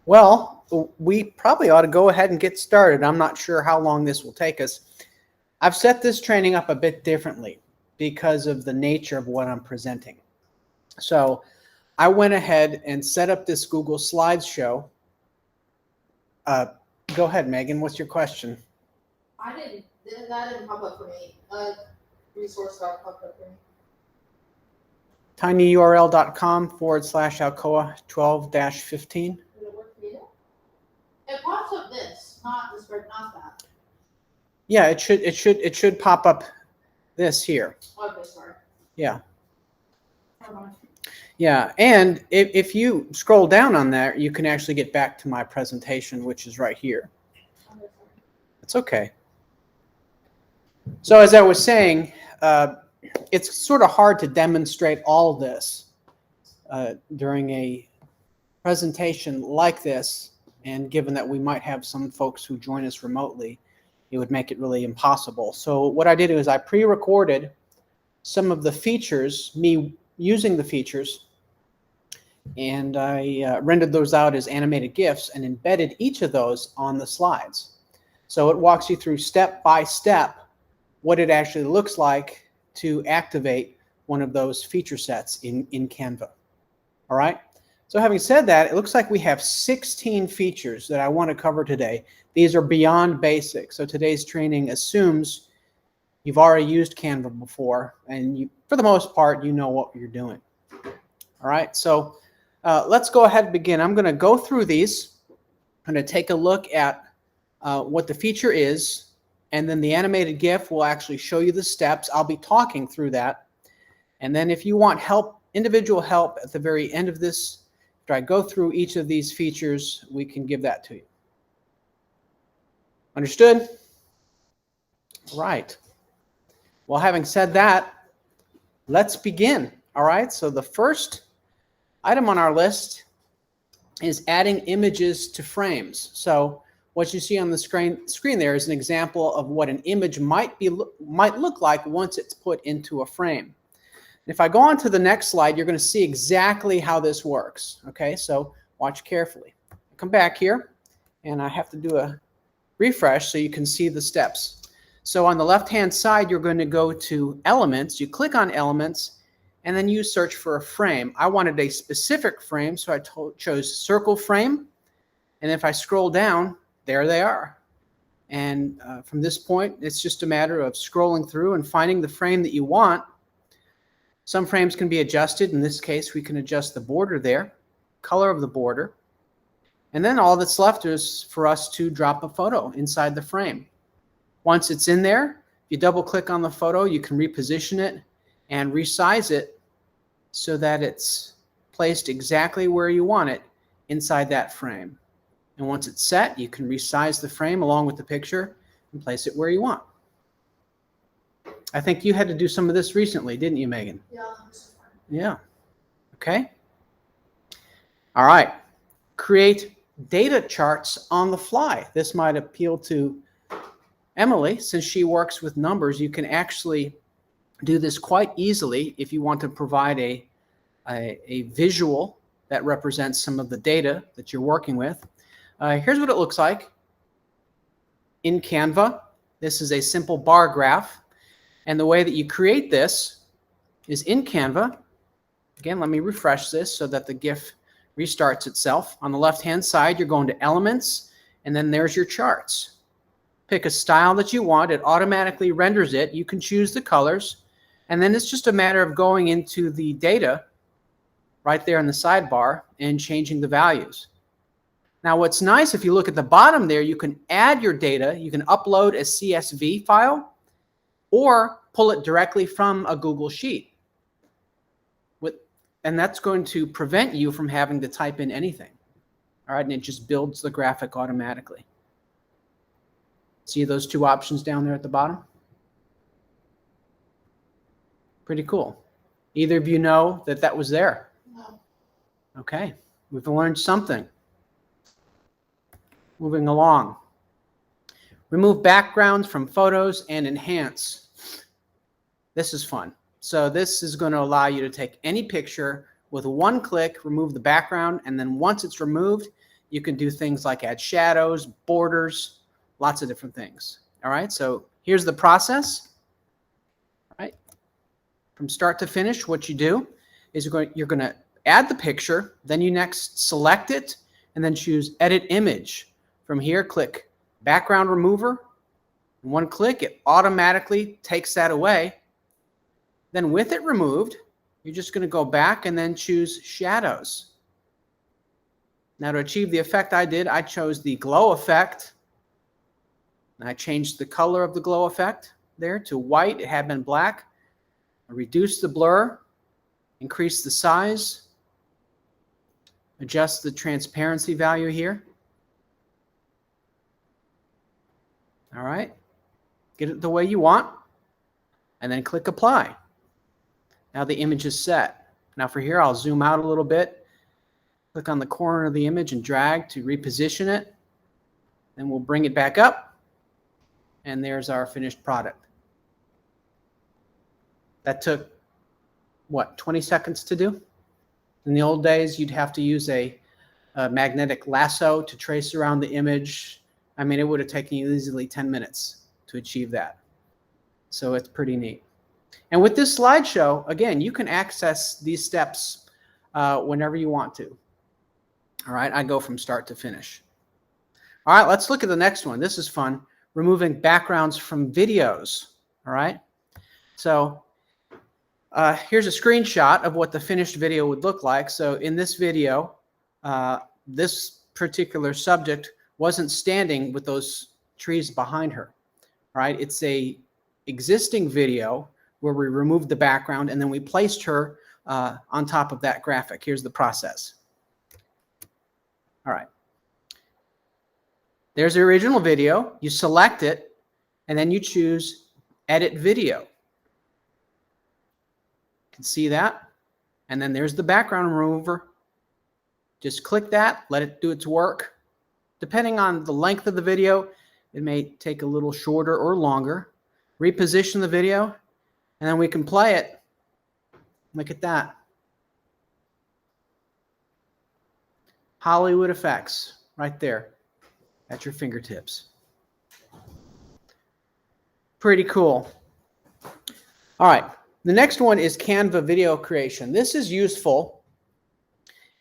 Well, we probably ought to go ahead and get started. I'm not sure how long this will take us. I've set this training up a bit differently because of the nature of what I'm presenting. So I went ahead and set up this Google Slides show. Go ahead, Megan. What's your question? That didn't pop up for me. Resource got popped up for me. tinyurl.com/Alcoa 12-15. Did it work for you? It pops up this, not this, not that. Yeah, it should pop up this here. Okay, sorry. Yeah. Yeah, and if you scroll down on there, you can actually get back to my presentation, which is right here. It's okay. So as I was saying, it's sort of hard to demonstrate all of this during a presentation like this, and given that we might have some folks who join us remotely, it would make it really impossible. So what I did is I pre-recorded some of the features, me using the features, and I rendered those out as animated GIFs and embedded each of those on the slides. So it walks you through step by step what it actually looks like to activate one of those feature sets in Canva. All right. So having said that, it looks like we have 16 features that I want to cover today. These are beyond basic. So today's training assumes you've already used Canva before, and you, for the most part, you know what you're doing. All right. So let's go ahead and begin. I'm going to go through these. I'm going to take a look at what the feature is, and then the animated GIF will actually show you the steps. I'll be talking through that. And then if you want help, individual help at the very end of this, after I go through each of these features, we can give that to you. Understood? Right. Well, having said that, let's begin. All right. So the first item on our list is adding images to frames. So what you see on the screen there is an example of what an image might look like once it's put into a frame. If I go on to the next slide, you're going to see exactly how this works. Okay, so watch carefully. Come back here, and I have to do a refresh so you can see the steps. So on the left-hand side, you're going to go to Elements. You click on Elements, and then you search for a frame. I wanted a specific frame, so I chose Circle Frame. And if I scroll down, there they are. And from this point, it's just a matter of scrolling through and finding the frame that you want. Some frames can be adjusted. In this case, we can adjust the border there, color of the border. And then all that's left is for us to drop a photo inside the frame. Once it's in there, if you double click on the photo, you can reposition it and resize it so that it's placed exactly where you want it inside that frame. And once it's set, you can resize the frame along with the picture and place it where you want. I think you had to do some of this recently, didn't you, Megan? Yeah. Yeah. Okay. All right. Create data charts on the fly. This might appeal to Emily. Since she works with numbers, you can actually do this quite easily if you want to provide a visual that represents some of the data that you're working with. Here's what it looks like in Canva. This is a simple bar graph. And the way that you create this is in Canva. Again, let me refresh this so that the GIF restarts itself. On the left-hand side, you're going to Elements, and then there's your charts. Pick a style that you want. It automatically renders it. You can choose the colors. And then it's just a matter of going into the data right there in the sidebar and changing the values. Now, what's nice, if you look at the bottom there, you can add your data. You can upload a CSV file or pull it directly from a Google Sheet. And that's going to prevent you from having to type in anything. All right, and it just builds the graphic automatically. See those two options down there at the bottom? Pretty cool. Either of you know that that was there? No. Okay, we've learned something. Moving along. Remove backgrounds from photos and enhance. This is fun. So this is going to allow you to take any picture with one click, remove the background, and then once it's removed, You can do things like add shadows, borders, lots of different things. All right, so here's the process. All right, from start to finish, what you do is you're going to add the picture, then you next select it, and then choose Edit Image. From here, click Background Remover. In one click, it automatically takes that away. Then with it removed, you're just going to go back and then choose Shadows. Now to achieve the effect I did, I chose the glow effect. And I changed the color of the glow effect there to white. It had been black. I reduced the blur, increased the size, adjust the transparency value here. All right, get it the way you want, and then click Apply. Now the image is set. Now for here, I'll zoom out a little bit, click on the corner of the image and drag to reposition it. Then we'll bring it back up, and there's our finished product. That took, what, 20 seconds to do? In the old days, you'd have to use a magnetic lasso to trace around the image. I mean, it would have taken you easily 10 minutes to achieve that. So it's pretty neat. And with this slideshow, again, you can access these steps whenever you want to. All right, I go from start to finish. All right, let's look at the next one. This is fun. Removing backgrounds from videos. All right, so here's a screenshot of what the finished video would look like. So in this video, this particular subject wasn't standing with those trees behind her. All right, it's a existing video where we removed the background and then we placed her on top of that graphic. Here's the process. All right. There's the original video. You select it, and then you choose Edit Video. You can see that. And then there's the background remover. Just click that, let it do its work. Depending on the length of the video, it may take a little shorter or longer. Reposition the video, and then we can play it. Look at that. Hollywood effects right there at your fingertips. Pretty cool. All right, the next one is Canva video creation. This is useful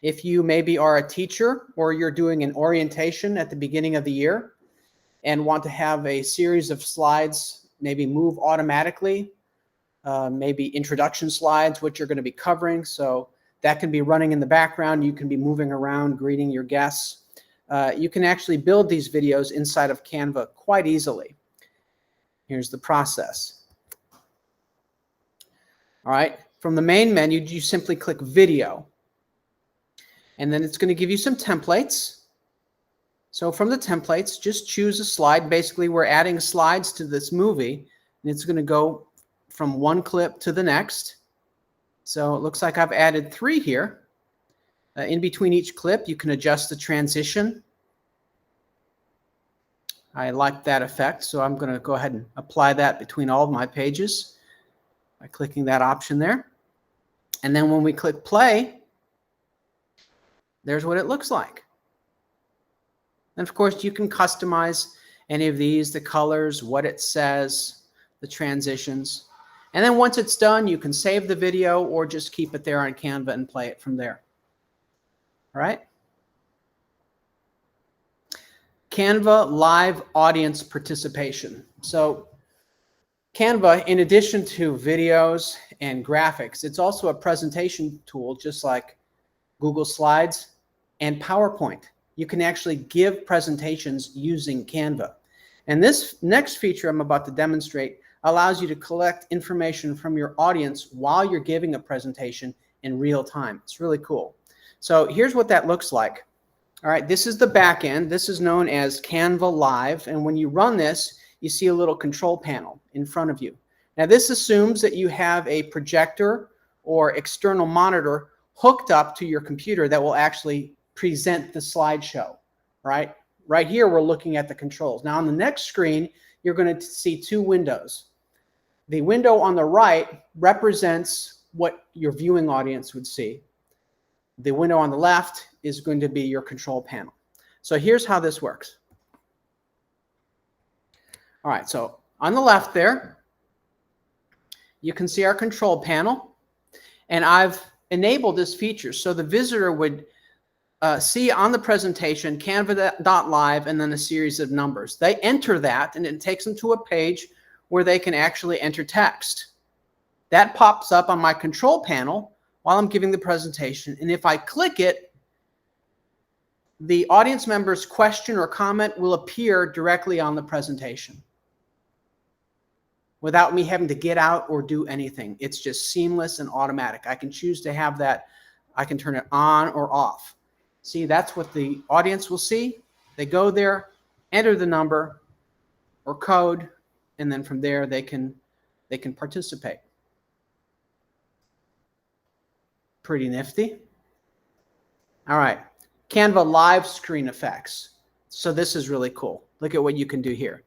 if you maybe are a teacher or you're doing an orientation at the beginning of the year and want to have a series of slides maybe move automatically, maybe introduction slides, which you're going to be covering. So that can be running in the background. You can be moving around, greeting your guests. You can actually build these videos inside of Canva quite easily. Here's the process. All right, from the main menu, you simply click Video. And then it's going to give you some templates. So from the templates, just choose a slide. Basically, we're adding slides to this movie, and it's going to go from one clip to the next. So it looks like I've added 3 here. In between each clip, you can adjust the transition. I like that effect, so I'm going to go ahead and apply that between all of my pages by clicking that option there. And then when we click play, there's what it looks like. And of course, you can customize any of these, the colors, what it says, the transitions. And then once it's done, you can save the video or just keep it there on Canva and play it from there. All right. Canva live audience participation. So Canva, in addition to videos and graphics, it's also a presentation tool just like Google Slides and PowerPoint. You can actually give presentations using Canva. And this next feature I'm about to demonstrate allows you to collect information from your audience while you're giving a presentation in real time. It's really cool. So here's what that looks like. All right, this is the back end. This is known as Canva Live. And when you run this, you see a little control panel in front of you. Now this assumes that you have a projector or external monitor hooked up to your computer that will actually present the slideshow, right? Right here, we're looking at the controls. Now on the next screen, you're going to see 2 windows. The window on the right represents what your viewing audience would see. The window on the left is going to be your control panel. So here's how this works. All right, so on the left there, you can see our control panel, and I've enabled this feature so the visitor would see on the presentation Canva.live and then a series of numbers. They enter that, and it takes them to a page where they can actually enter text. That pops up on my control panel while I'm giving the presentation, and if I click it, the audience member's question or comment will appear directly on the presentation without me having to get out or do anything. It's just seamless and automatic. I can choose to have that. I can turn it on or off. See, that's what the audience will see. They go there, enter the number or code, and then from there they can participate. Pretty nifty. All right, Canva live screen effects. So this is really cool. Look at what you can do here.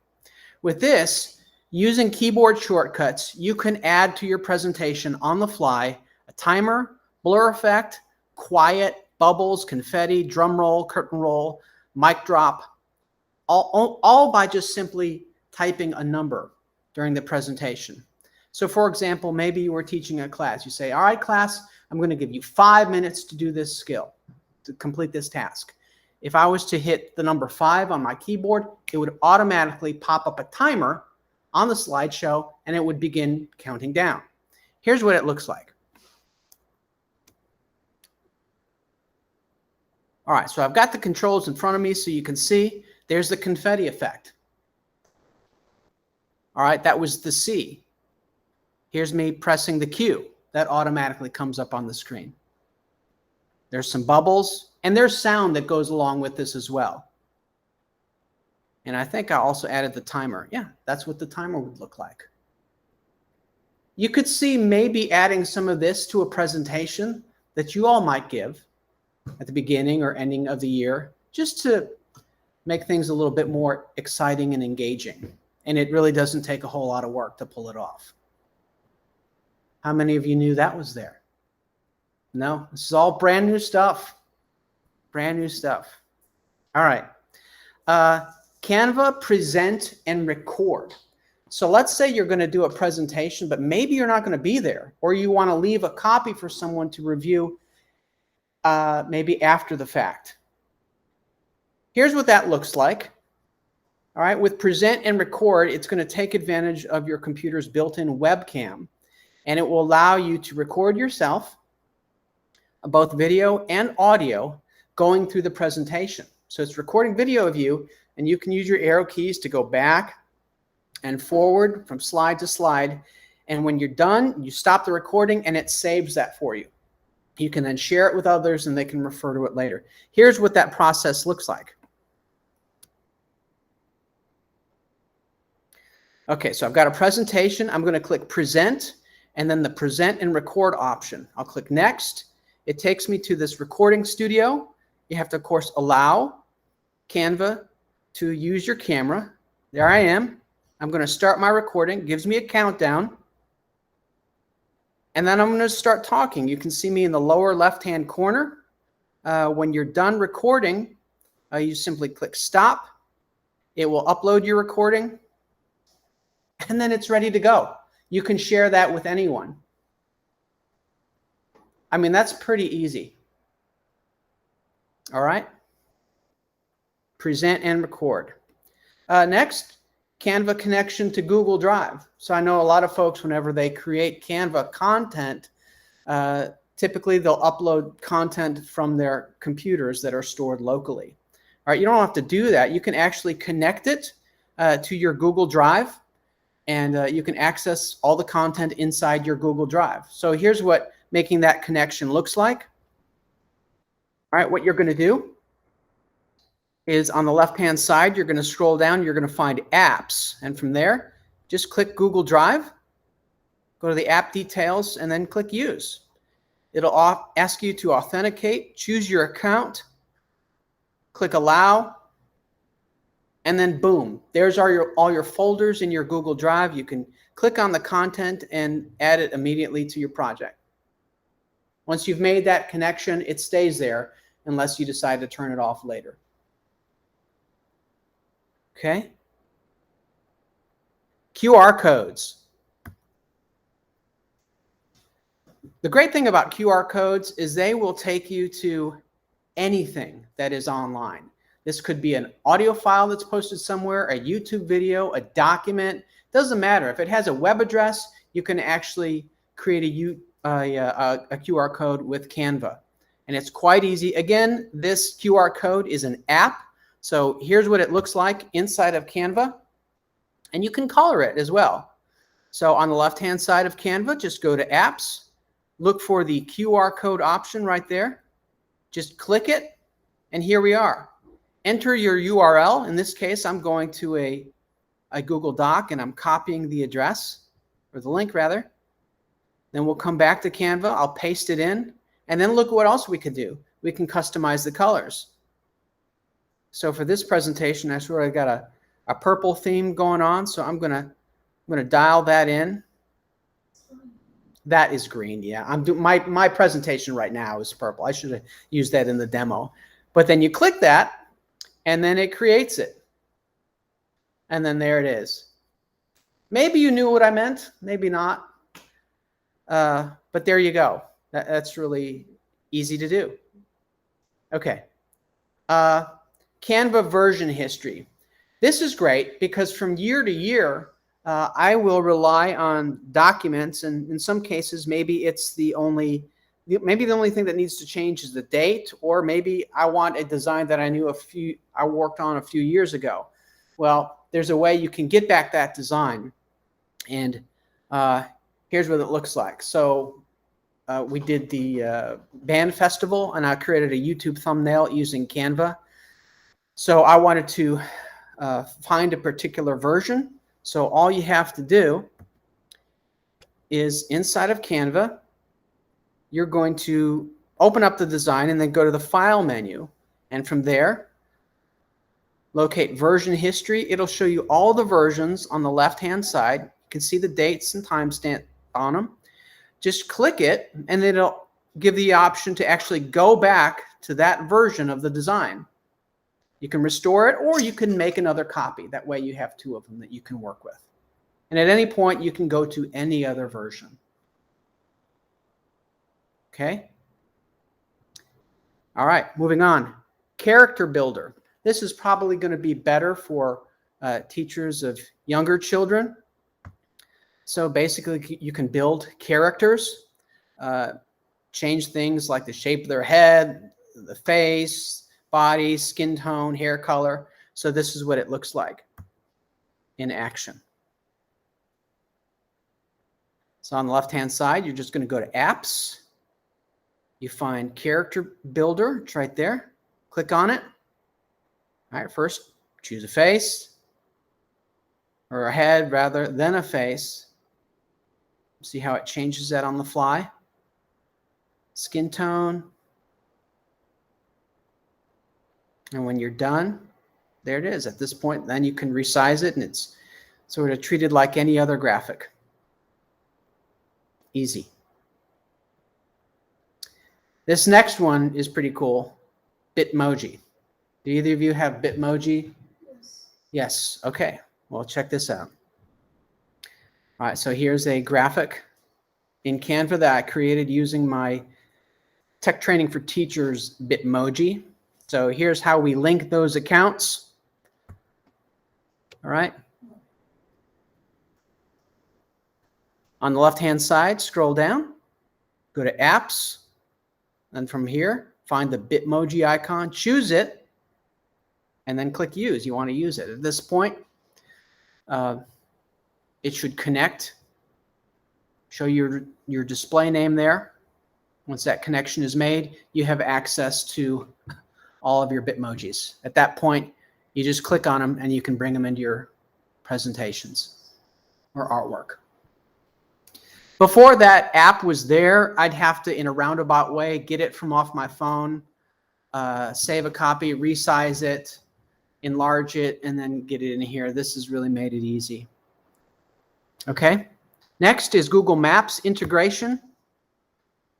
With this, using keyboard shortcuts, you can add to your presentation on the fly a timer, blur effect, quiet, bubbles, confetti, drum roll, curtain roll, mic drop, all by just simply typing a number during the presentation. So for example, maybe you were teaching a class. You say, all right, class, I'm going to give you 5 minutes to do this skill, to complete this task. If I was to hit the number 5 on my keyboard, it would automatically pop up a timer on the slideshow, and it would begin counting down. Here's what it looks like. All right, so I've got the controls in front of me so you can see there's the confetti effect. All right, that was the C. Here's me pressing the Q. That automatically comes up on the screen. There's some bubbles, and there's sound that goes along with this as well. And I think I also added the timer. Yeah, that's what the timer would look like. You could see maybe adding some of this to a presentation that you all might give at the beginning or ending of the year, just to make things a little bit more exciting and engaging. And it really doesn't take a whole lot of work to pull it off. How many of you knew that was there? No, this is all brand new stuff. Brand new stuff. All right. Canva present and record. So let's say you're going to do a presentation, but maybe you're not going to be there, or you want to leave a copy for someone to review maybe after the fact. Here's what that looks like. All right, with present and record, it's going to take advantage of your computer's built-in webcam, and it will allow you to record yourself, both video and audio, going through the presentation. So it's recording video of you, and you can use your arrow keys to go back and forward from slide to slide. And when you're done, you stop the recording, and it saves that for you. You can then share it with others, and they can refer to it later. Here's what that process looks like. Okay, so I've got a presentation. I'm going to click Present, and then the Present and Record option. I'll click Next. It takes me to this recording studio. You have to, of course, allow Canva to use your camera. There I am. I'm going to start my recording. It gives me a countdown. And then I'm going to start talking. You can see me in the lower left-hand corner. When you're done recording, you simply click Stop. It will upload your recording, and then it's ready to go. You can share that with anyone. I mean, that's pretty easy. All right. Present and record. Next, Canva connection to Google Drive. So I know a lot of folks, whenever they create Canva content, typically they'll upload content from their computers that are stored locally. All right, you don't have to do that. You can actually connect it to your Google Drive, and you can access all the content inside your Google Drive. So here's what making that connection looks like. All right, what you're going to do is on the left-hand side, you're going to scroll down, you're going to find apps. And from there, just click Google Drive, go to the app details, and then click Use. It'll ask you to authenticate, choose your account, click Allow, and then boom, there's all your folders in your Google Drive. You can click on the content and add it immediately to your project. Once you've made that connection, it stays there unless you decide to turn it off later. Okay. QR codes. The great thing about QR codes is they will take you to anything that is online. This could be an audio file that's posted somewhere, a YouTube video, a document. Doesn't matter. If it has a web address, you can actually create a QR code with Canva. And it's quite easy. Again, this QR code is an app. So here's what it looks like inside of Canva. And you can color it as well. So on the left-hand side of Canva, just go to Apps, look for the QR code option right there. Just click it, and here we are. Enter your URL. In this case, I'm going to a Google Doc, and I'm copying the address, or the link rather. Then we'll come back to Canva. I'll paste it in, and then look what else we could do. We can customize the colors. So for this presentation, I sort of got a purple theme going on, so I'm gonna dial that in. That is green, yeah. I'm doing my presentation right now is purple. I should have used that in the demo. But then you click that, and then it creates it. And then there it is. Maybe you knew what I meant, maybe not. But there you go. That's really easy to do. Okay. Canva version history. This is great because from year to year, I will rely on documents, and in some cases, maybe it's the only thing that needs to change is the date, or maybe I want a design that I worked on a few years ago. Well, there's a way you can get back that design, and here's what it looks like. So we did the band festival, and I created a YouTube thumbnail using Canva. So I wanted to find a particular version. So all you have to do is inside of Canva, you're going to open up the design and then go to the File menu. And from there, locate version history. It'll show you all the versions on the left-hand side. You can see the dates and timestamp on them. Just click it, and it'll give the option to actually go back to that version of the design. You can restore it, or you can make another copy. That way you have two of them that you can work with. And at any point, you can go to any other version. Okay? All right, moving on. Character builder. This is probably going to be better for teachers of younger children. So basically, you can build characters, change things like the shape of their head, the face, body, skin tone, hair color. So this is what it looks like in action. So on the left-hand side, you're just going to go to Apps. You find Character Builder. It's right there. Click on it. All right, first choose a face, or a head rather than a face. See how it changes that on the fly. Skin tone. And when you're done, there it is. At this point, then you can resize it, and it's sort of treated like any other graphic. Easy. This next one is pretty cool. Bitmoji. Do either of you have Bitmoji? Yes. Yes. Okay. Well, check this out. All right. So here's a graphic in Canva that I created using my Tech Training for Teachers Bitmoji. So here's how we link those accounts. All right. On the left-hand side, scroll down, go to Apps, and from here, find the Bitmoji icon, choose it, and then click Use. You want to use it. At this point, it should connect, show your display name there. Once that connection is made, you have access to all of your Bitmojis. At that point, you just click on them and you can bring them into your presentations or artwork. Before that app was there, I'd have to, in a roundabout way, get it from off my phone, save a copy, resize it, enlarge it, and then get it in here. This has really made it easy. Okay. Next is Google Maps integration.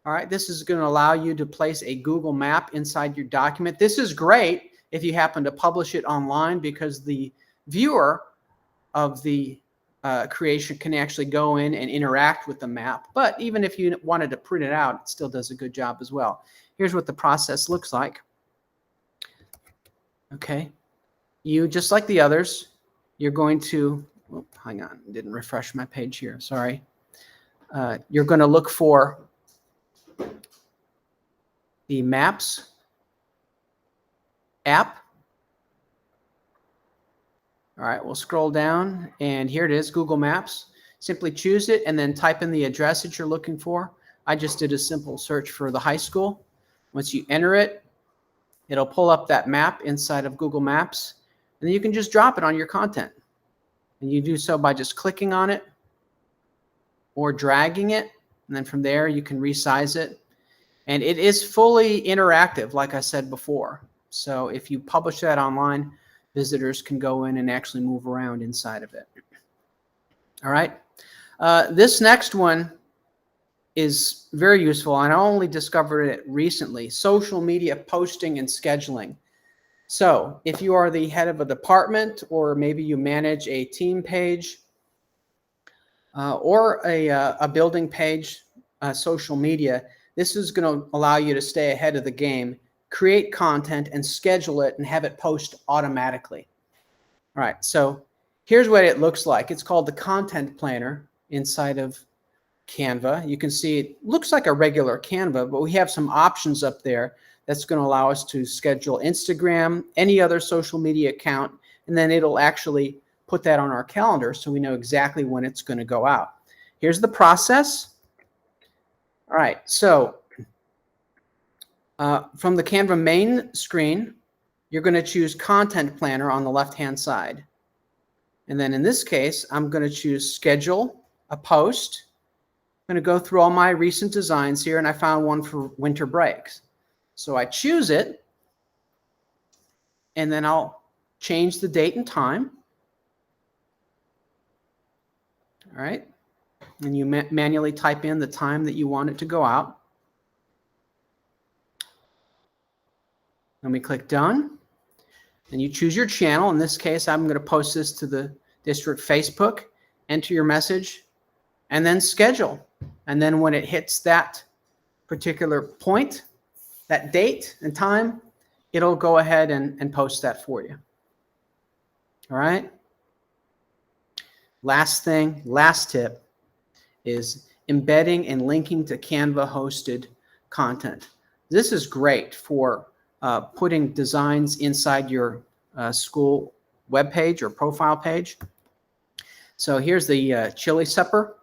All right, this is going to allow you to place a Google map inside your document. This is great if you happen to publish it online, because the viewer of the creation can actually go in and interact with the map. But even if you wanted to print it out, it still does a good job as well. Here's what the process looks like. Okay, you, just like the others, you're going to, oh, hang on, didn't refresh my page here, sorry. You're going to look for the Maps app. All right, we'll scroll down, and here it is, Google Maps. Simply choose it and then type in the address that you're looking for. I just did a simple search for the high school. Once you enter it, it'll pull up that map inside of Google Maps, and then you can just drop it on your content. And you do so by just clicking on it or dragging it, and then from there you can resize it. And it is fully interactive, like I said before. So if you publish that online, visitors can go in and actually move around inside of it. All right. This next one is very useful, and I only discovered it recently: social media posting and scheduling. So if you are the head of a department, or maybe you manage a team page or a building page, social media, this is going to allow you to stay ahead of the game, create content and schedule it and have it post automatically. All right, so here's what it looks like. It's called the Content Planner inside of Canva. You can see it looks like a regular Canva, but we have some options up there that's going to allow us to schedule Instagram, any other social media account, and then it'll actually put that on our calendar so we know exactly when it's going to go out. Here's the process. All right, so from the Canva main screen, you're going to choose Content Planner on the left-hand side. And then in this case, I'm going to choose Schedule a Post. I'm going to go through all my recent designs here, and I found one for winter breaks. So I choose it, and then I'll change the date and time. All right, and you manually type in the time that you want it to go out. Then we click Done, and you choose your channel. In this case, I'm going to post this to the district Facebook, enter your message, and then schedule. And then when it hits that particular point, that date and time, it'll go ahead and post that for you. All right. Last thing, last tip is embedding and linking to Canva hosted content. This is great for putting designs inside your school webpage or profile page. So here's the chili supper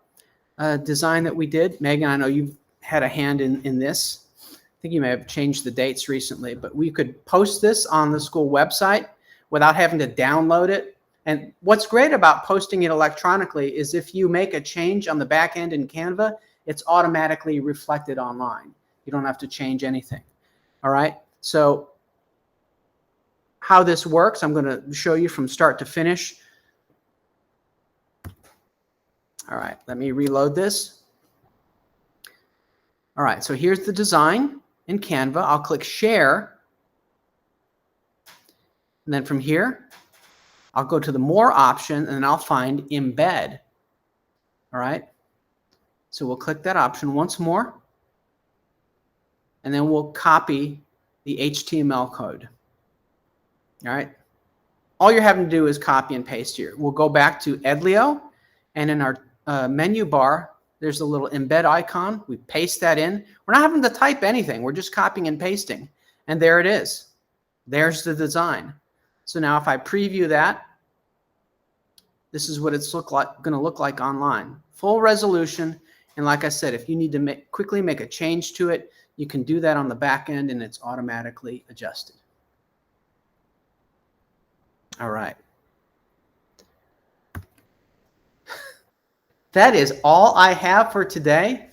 design that we did. Megan, I know you've had a hand in this. I think you may have changed the dates recently, but we could post this on the school website without having to download it. And what's great about posting it electronically is if you make a change on the back end in Canva, it's automatically reflected online. You don't have to change anything. All right. So how this works, I'm going to show you from start to finish. All right, let me reload this. All right, so here's the design in Canva. I'll click Share. And then from here, I'll go to the More option, and I'll find Embed. All right, so we'll click that option once more. And then we'll copy the HTML code. All right, all you're having to do is copy and paste here. We'll go back to Edlio, and in our menu bar, there's a little embed icon. We paste that in. We're not having to type anything. We're just copying and pasting. And there it is. There's the design. So now if I preview that, this is what it's going to look like online. Full resolution. And like I said, if you need to quickly make a change to it, you can do that on the back end, and it's automatically adjusted. All right. That is all I have for today.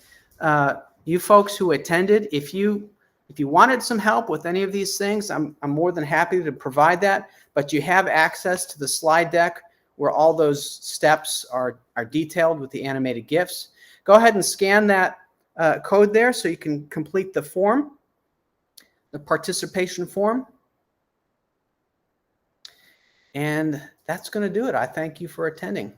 You folks who attended, if you wanted some help with any of these things, I'm more than happy to provide that. But you have access to the slide deck where all those steps are detailed with the animated GIFs. Go ahead and scan that code there so you can complete the form, the participation form. And that's going to do it. I thank you for attending.